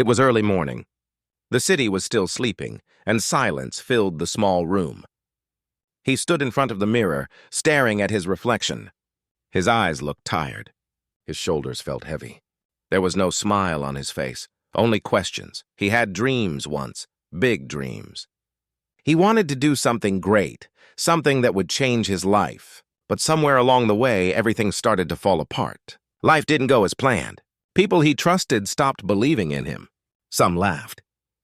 It was early morning. The city was still sleeping, and silence filled the small room. He stood in front of the mirror, staring at his reflection. His eyes looked tired. His shoulders felt heavy. There was no smile on his face, only questions. He had dreams once, big dreams. He wanted to do something great, something that would change his life. But somewhere along the way, everything started to fall apart. Life didn't go as planned. People he trusted stopped believing in him. Some laughed.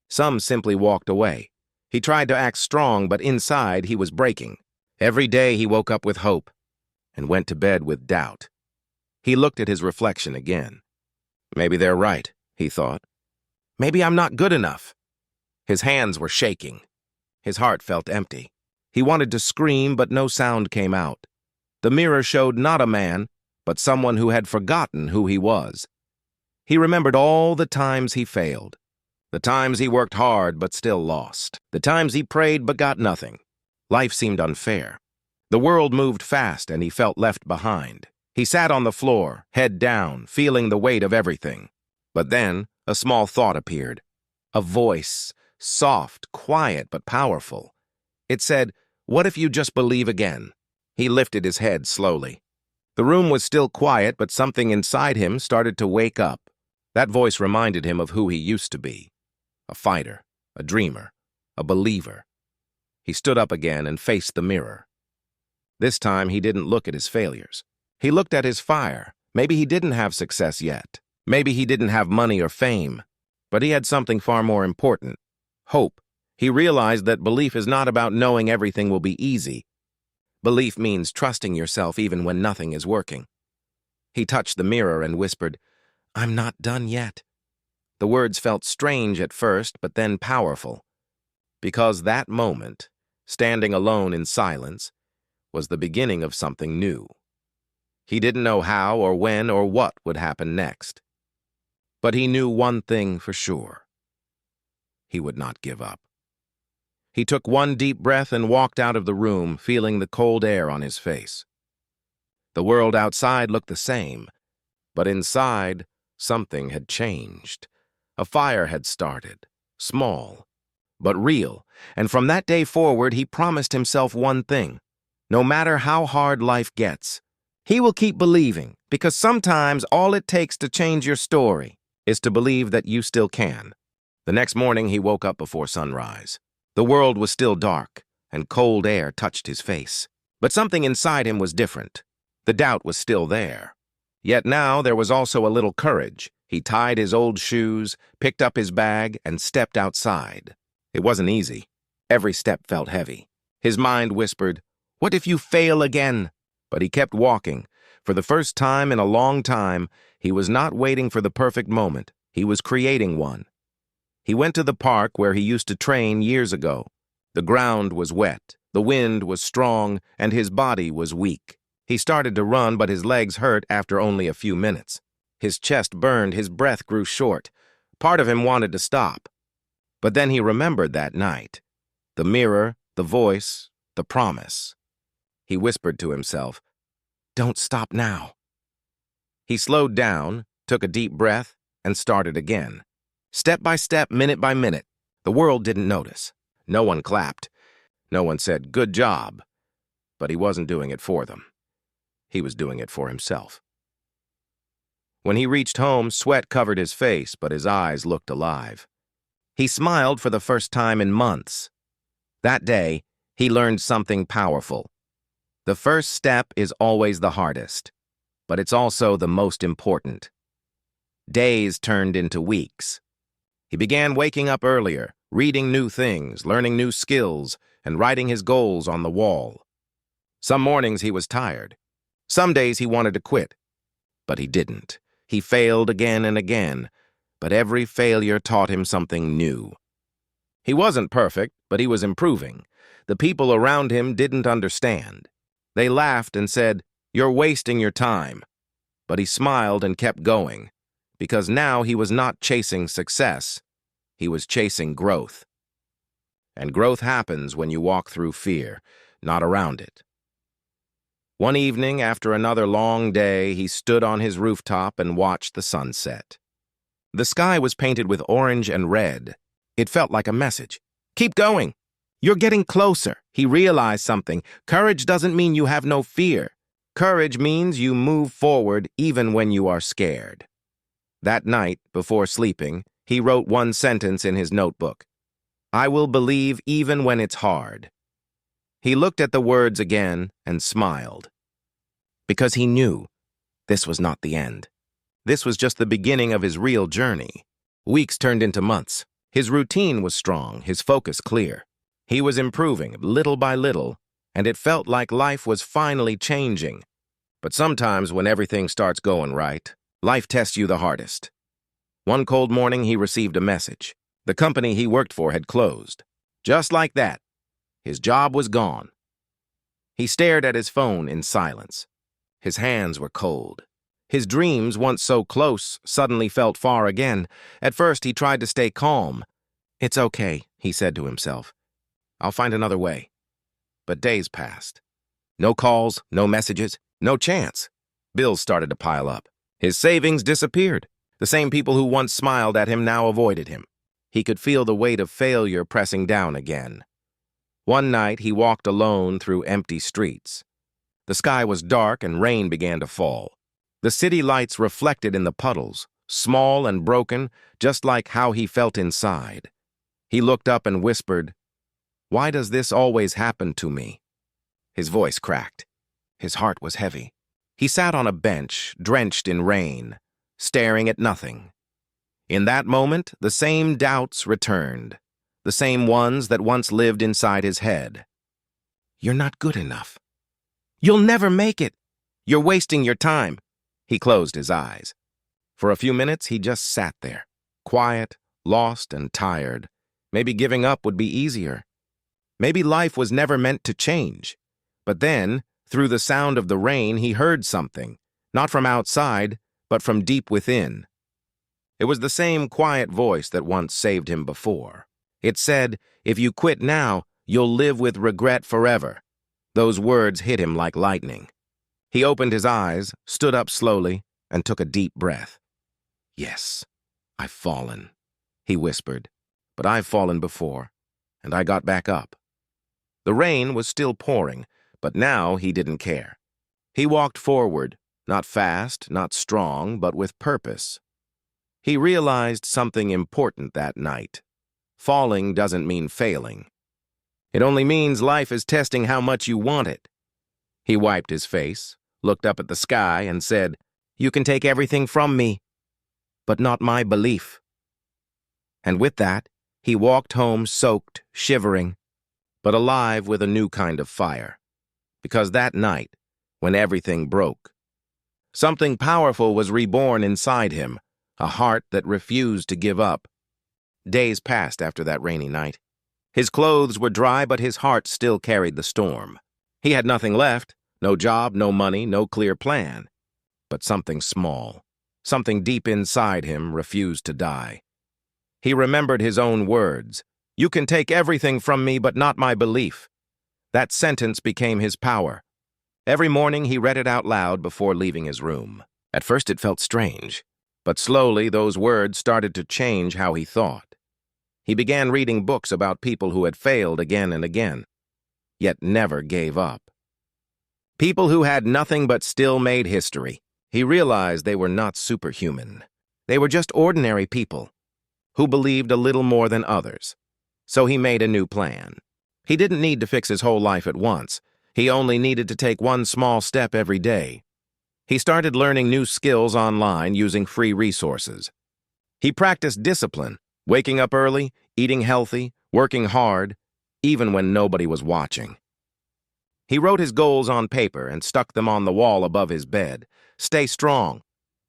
Some simply walked away. He tried to act strong, but inside he was breaking. Every day he woke up with hope and went to bed with doubt. He looked at his reflection again. Maybe they're right, he thought. Maybe I'm not good enough. His hands were shaking. His heart felt empty. He wanted to scream, but no sound came out. The mirror showed not a man, but someone who had forgotten who he was. He remembered all the times he failed. The times he worked hard but still lost. The times he prayed but got nothing. Life seemed unfair. The world moved fast and he felt left behind. He sat on the floor, head down, feeling the weight of everything. But then a small thought appeared. A voice, soft, quiet, but powerful. It said, "What if you just believe again?" He lifted his head slowly. The room was still quiet, but something inside him started to wake up. That voice reminded him of who he used to be. A fighter, a dreamer, a believer. He stood up again and faced the mirror. This time he didn't look at his failures. He looked at his fire. Maybe he didn't have success yet. Maybe he didn't have money or fame. But he had something far more important. Hope. He realized that belief is not about knowing everything will be easy. Belief means trusting yourself even when nothing is working. He touched the mirror and whispered, "I'm not done yet." The words felt strange at first, but then powerful. Because that moment, standing alone in silence, was the beginning of something new. He didn't know how or when or what would happen next. But he knew one thing for sure. He would not give up. He took one deep breath and walked out of the room, feeling the cold air on his face. The world outside looked the same, but inside, something had changed. A fire had started, small, but real, and from that day forward he promised himself one thing. No matter how hard life gets, he will keep believing, because sometimes all it takes to change your story is to believe that you still can. The next morning he woke up before sunrise. The world was still dark, and cold air touched his face. But something inside him was different. The doubt was still there. Yet now there was also a little courage. He tied his old shoes, picked up his bag, and stepped outside. It wasn't easy. Every step felt heavy. His mind whispered, "What if you fail again?" But he kept walking. For the first time in a long time, he was not waiting for the perfect moment. He was creating one. He went to the park where he used to train years ago. The ground was wet, the wind was strong, and his body was weak. He started to run, but his legs hurt after only a few minutes. His chest burned, his breath grew short. Part of him wanted to stop. But then he remembered that night. The mirror, the voice, the promise. He whispered to himself, "Don't stop now." He slowed down, took a deep breath, and started again. Step by step, minute by minute. The world didn't notice. No one clapped. No one said, "Good job." But he wasn't doing it for them. He was doing it for himself. When he reached home, sweat covered his face, but his eyes looked alive. He smiled for the first time in months. That day, he learned something powerful. The first step is always the hardest, but it's also the most important. Days turned into weeks. He began waking up earlier, reading new things, learning new skills, and writing his goals on the wall. Some mornings he was tired. Some days he wanted to quit, but he didn't. He failed again and again, but every failure taught him something new. He wasn't perfect, but he was improving. The people around him didn't understand. They laughed and said, "You're wasting your time." But he smiled and kept going, because now he was not chasing success. He was chasing growth. And growth happens when you walk through fear, not around it. One evening, after another long day, he stood on his rooftop and watched the sunset. The sky was painted with orange and red. It felt like a message. Keep going. You're getting closer. He realized something. Courage doesn't mean you have no fear. Courage means you move forward even when you are scared. That night, before sleeping, he wrote one sentence in his notebook. I will believe even when it's hard. He looked at the words again and smiled. Because he knew this was not the end. This was just the beginning of his real journey. Weeks turned into months. His routine was strong, his focus clear. He was improving little by little, and it felt like life was finally changing. But sometimes when everything starts going right, life tests you the hardest. One cold morning, he received a message. The company he worked for had closed. Just like that, his job was gone. He stared at his phone in silence. His hands were cold. His dreams, once so close, suddenly felt far again. At first, he tried to stay calm. It's okay, he said to himself. I'll find another way. But days passed. No calls, no messages, no chance. Bills started to pile up. His savings disappeared. The same people who once smiled at him now avoided him. He could feel the weight of failure pressing down again. One night, he walked alone through empty streets. The sky was dark and rain began to fall. The city lights reflected in the puddles, small and broken, just like how he felt inside. He looked up and whispered, Why does this always happen to me? His voice cracked. His heart was heavy. He sat on a bench, drenched in rain, staring at nothing. In that moment, the same doubts returned, the same ones that once lived inside his head. You're not good enough. You'll never make it. You're wasting your time. He closed his eyes. For a few minutes, he just sat there, quiet, lost, and tired. Maybe giving up would be easier. Maybe life was never meant to change. But then, through the sound of the rain, he heard something, not from outside, but from deep within. It was the same quiet voice that once saved him before. It said, if you quit now, you'll live with regret forever. Those words hit him like lightning. He opened his eyes, stood up slowly, and took a deep breath. Yes, I've fallen, he whispered, but I've fallen before, and I got back up. The rain was still pouring, but now he didn't care. He walked forward, not fast, not strong, but with purpose. He realized something important that night. Falling doesn't mean failing. It only means life is testing how much you want it. He wiped his face, looked up at the sky, and said, You can take everything from me, but not my belief. And with that, he walked home soaked, shivering, but alive with a new kind of fire. Because that night, when everything broke, something powerful was reborn inside him, a heart that refused to give up. Days passed after that rainy night. His clothes were dry, but his heart still carried the storm. He had nothing left, no job, no money, no clear plan. But something small, something deep inside him refused to die. He remembered his own words, You can take everything from me, but not my belief. That sentence became his power. Every morning he read it out loud before leaving his room. At first it felt strange, but slowly those words started to change how he thought. He began reading books about people who had failed again and again, yet never gave up. People who had nothing but still made history. He realized they were not superhuman. They were just ordinary people who believed a little more than others. So he made a new plan. He didn't need to fix his whole life at once. He only needed to take one small step every day. He started learning new skills online using free resources. He practiced discipline, waking up early, eating healthy, working hard, even when nobody was watching. He wrote his goals on paper and stuck them on the wall above his bed. Stay strong.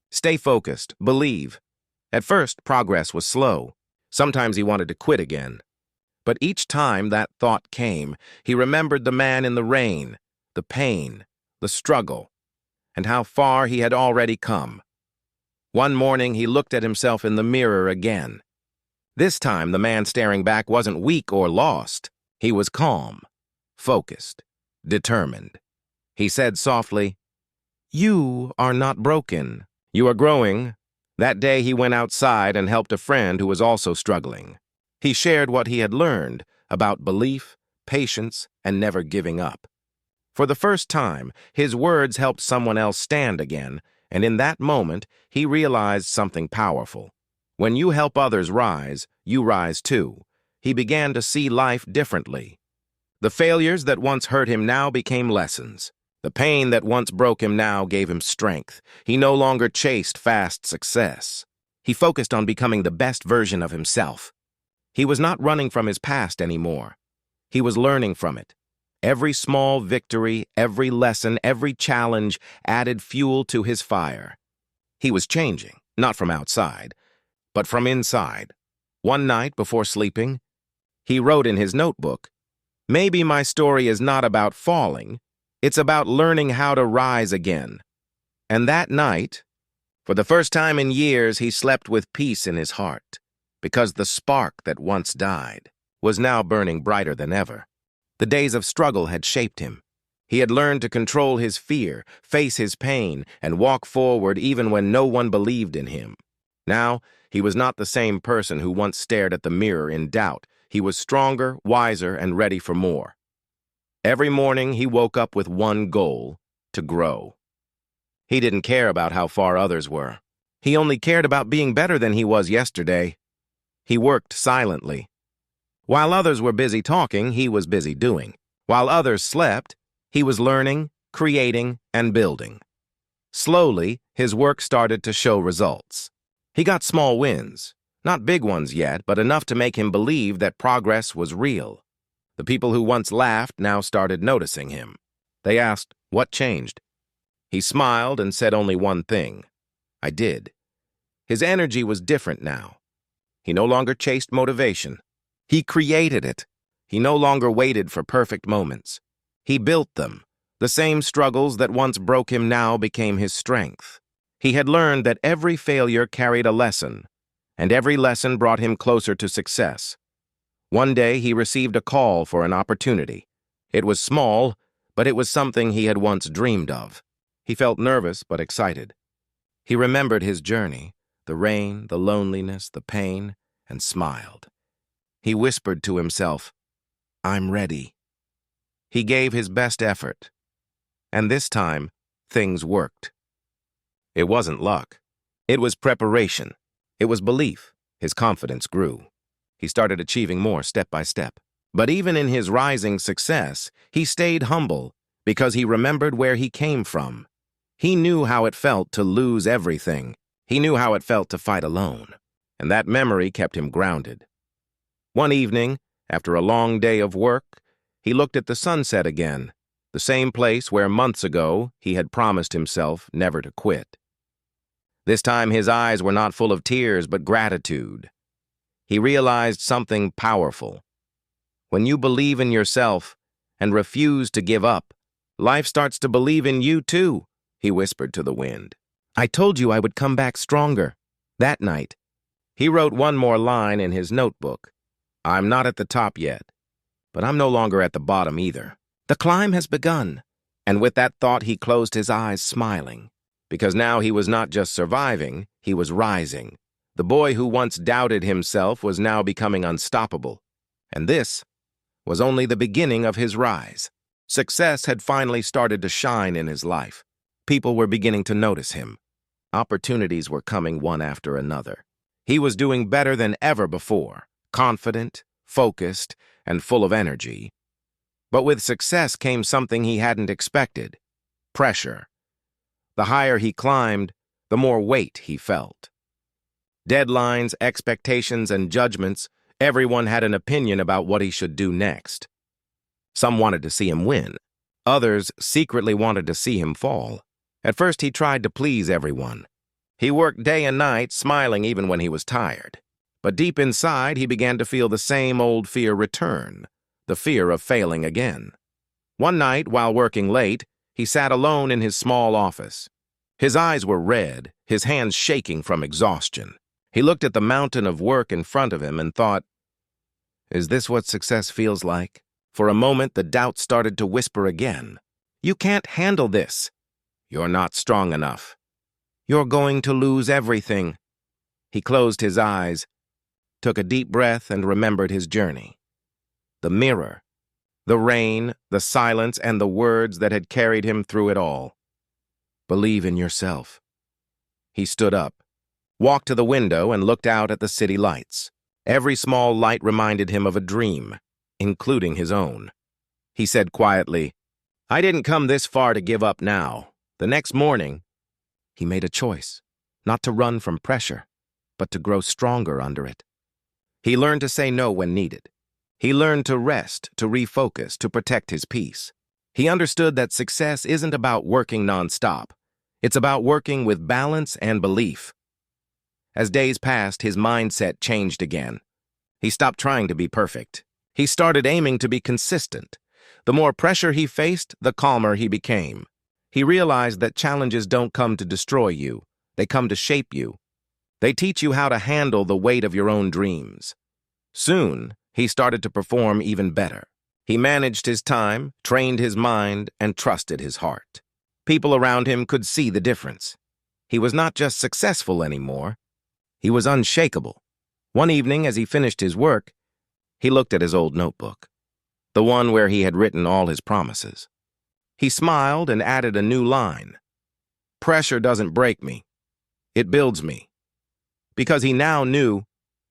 Stay focused. Believe. At first, progress was slow. Sometimes he wanted to quit again. But each time that thought came, he remembered the man in the rain, the pain, the struggle, and how far he had already come. One morning, he looked at himself in the mirror again. This time, the man staring back wasn't weak or lost. He was calm, focused, determined. He said softly, You are not broken. You are growing, That day he went outside and helped a friend who was also struggling. He shared what he had learned about belief, patience, and never giving up. For the first time, his words helped someone else stand again, and in that moment, he realized something powerful. When you help others rise, you rise too. He began to see life differently. The failures that once hurt him now became lessons. The pain that once broke him now gave him strength. He no longer chased fast success. He focused on becoming the best version of himself. He was not running from his past anymore. He was learning from it. Every small victory, every lesson, every challenge added fuel to his fire. He was changing, not from outside, but from inside. One night before sleeping, he wrote in his notebook, "Maybe my story is not about falling. It's about learning how to rise again." And that night, for the first time in years, he slept with peace in his heart, because the spark that once died was now burning brighter than ever. The days of struggle had shaped him. He had learned to control his fear, face his pain, and walk forward even when no one believed in him. Now, he was not the same person who once stared at the mirror in doubt. He was stronger, wiser, and ready for more. Every morning, he woke up with one goal: to grow. He didn't care about how far others were. He only cared about being better than he was yesterday. He worked silently. While others were busy talking, he was busy doing. While others slept, he was learning, creating, and building. Slowly, his work started to show results. He got small wins, not big ones yet, but enough to make him believe that progress was real. The people who once laughed now started noticing him. They asked, "What changed?" He smiled and said only one thing: "I did." His energy was different now. He no longer chased motivation. He created it. He no longer waited for perfect moments. He built them. The same struggles that once broke him now became his strength. He had learned that every failure carried a lesson, and every lesson brought him closer to success. One day he received a call for an opportunity. It was small, but it was something he had once dreamed of. He felt nervous but excited. He remembered his journey, the rain, the loneliness, the pain, and smiled. He whispered to himself, "I'm ready." He gave his best effort, and this time, things worked. It wasn't luck. It was preparation. It was belief. His confidence grew. He started achieving more step by step. But even in his rising success, he stayed humble because he remembered where he came from. He knew how it felt to lose everything. He knew how it felt to fight alone, and that memory kept him grounded. One evening, after a long day of work, he looked at the sunset again, the same place where months ago he had promised himself never to quit. This time his eyes were not full of tears but gratitude. He realized something powerful. When you believe in yourself and refuse to give up, life starts to believe in you too, he whispered to the wind. "I told you I would come back stronger." That night, he wrote one more line in his notebook. "I'm not at the top yet, but I'm no longer at the bottom either. The climb has begun." And with that thought, he closed his eyes, smiling. Because now he was not just surviving, he was rising. The boy who once doubted himself was now becoming unstoppable. And this was only the beginning of his rise. Success had finally started to shine in his life. People were beginning to notice him. Opportunities were coming one after another. He was doing better than ever before, confident, focused, and full of energy. But with success came something he hadn't expected: pressure. The higher he climbed, the more weight he felt. Deadlines, expectations, and judgments, everyone had an opinion about what he should do next. Some wanted to see him win. Others secretly wanted to see him fall. At first, he tried to please everyone. He worked day and night, smiling even when he was tired. But deep inside, he began to feel the same old fear return, the fear of failing again. One night, while working late, he sat alone in his small office. His eyes were red, his hands shaking from exhaustion. He looked at the mountain of work in front of him and thought, "Is this what success feels like?" For a moment, the doubt started to whisper again. "You can't handle this. You're not strong enough. You're going to lose everything." He closed his eyes, took a deep breath, and remembered his journey. The mirror, the rain, the silence, and the words that had carried him through it all. Believe in yourself. He stood up, walked to the window, and looked out at the city lights. Every small light reminded him of a dream, including his own. He said quietly, "I didn't come this far to give up now." The next morning, he made a choice, not to run from pressure, but to grow stronger under it. He learned to say no when needed. He learned to rest, to refocus, to protect his peace. He understood that success isn't about working nonstop. It's about working with balance and belief. As days passed, his mindset changed again. He stopped trying to be perfect. He started aiming to be consistent. The more pressure he faced, the calmer he became. He realized that challenges don't come to destroy you. They come to shape you. They teach you how to handle the weight of your own dreams. Soon, he started to perform even better. He managed his time, trained his mind, and trusted his heart. People around him could see the difference. He was not just successful anymore. He was unshakable. One evening, as he finished his work, he looked at his old notebook, the one where he had written all his promises. He smiled and added a new line. "Pressure doesn't break me. It builds me." Because he now knew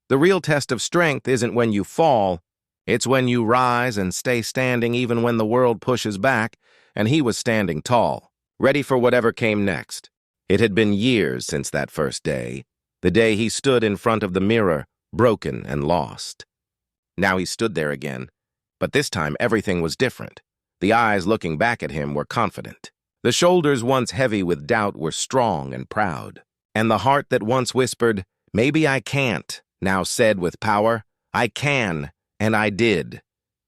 the real test of strength isn't when you fall, it's when you rise and stay standing even when the world pushes back, and he was standing tall, ready for whatever came next. It had been years since that first day, the day he stood in front of the mirror, broken and lost. Now he stood there again, but this time everything was different. The eyes looking back at him were confident. The shoulders once heavy with doubt were strong and proud. And the heart that once whispered, "Maybe I can't," now said with power, "I can, and I did."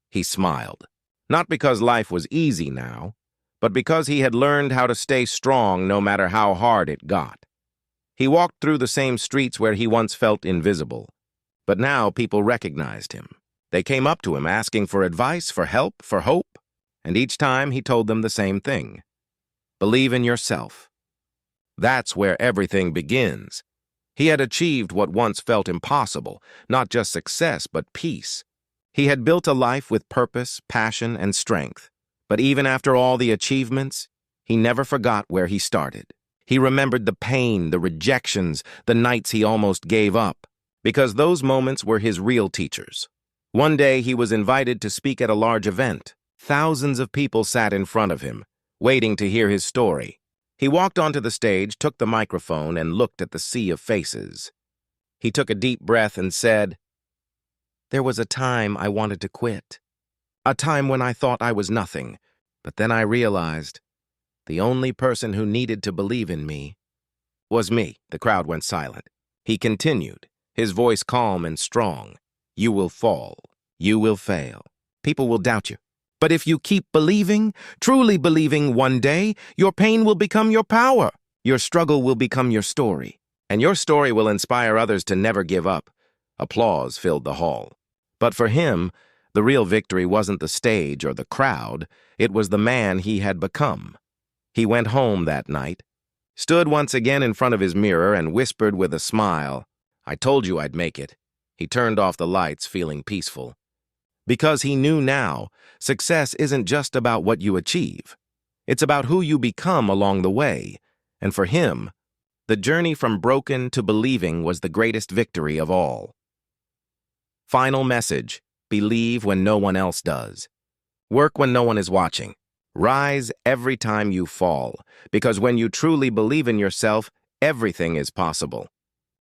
He smiled, not because life was easy now, but because he had learned how to stay strong no matter how hard it got. He walked through the same streets where he once felt invisible, but now people recognized him. They came up to him asking for advice, for help, for hope, and each time he told them the same thing. Believe in yourself. That's where everything begins. He had achieved what once felt impossible, not just success, but peace. He had built a life with purpose, passion, and strength. But even after all the achievements, he never forgot where he started. He remembered the pain, the rejections, the nights he almost gave up, because those moments were his real teachers. One day he was invited to speak at a large event. Thousands of people sat in front of him, waiting to hear his story. He walked onto the stage, took the microphone, and looked at the sea of faces. He took a deep breath and said, "There was a time I wanted to quit. A time when I thought I was nothing. But then I realized the only person who needed to believe in me was me." The crowd went silent. He continued, his voice calm and strong. "You will fall. You will fail. People will doubt you. But if you keep believing, truly believing, one day, your pain will become your power. Your struggle will become your story. And your story will inspire others to never give up." Applause filled the hall. But for him, the real victory wasn't the stage or the crowd. It was the man he had become. He went home that night, stood once again in front of his mirror, and whispered with a smile, "I told you I'd make it." He turned off the lights, feeling peaceful. Because he knew now, success isn't just about what you achieve. It's about who you become along the way. And for him, the journey from broken to believing was the greatest victory of all. Final message: believe when no one else does. Work when no one is watching. Rise every time you fall, because when you truly believe in yourself, everything is possible.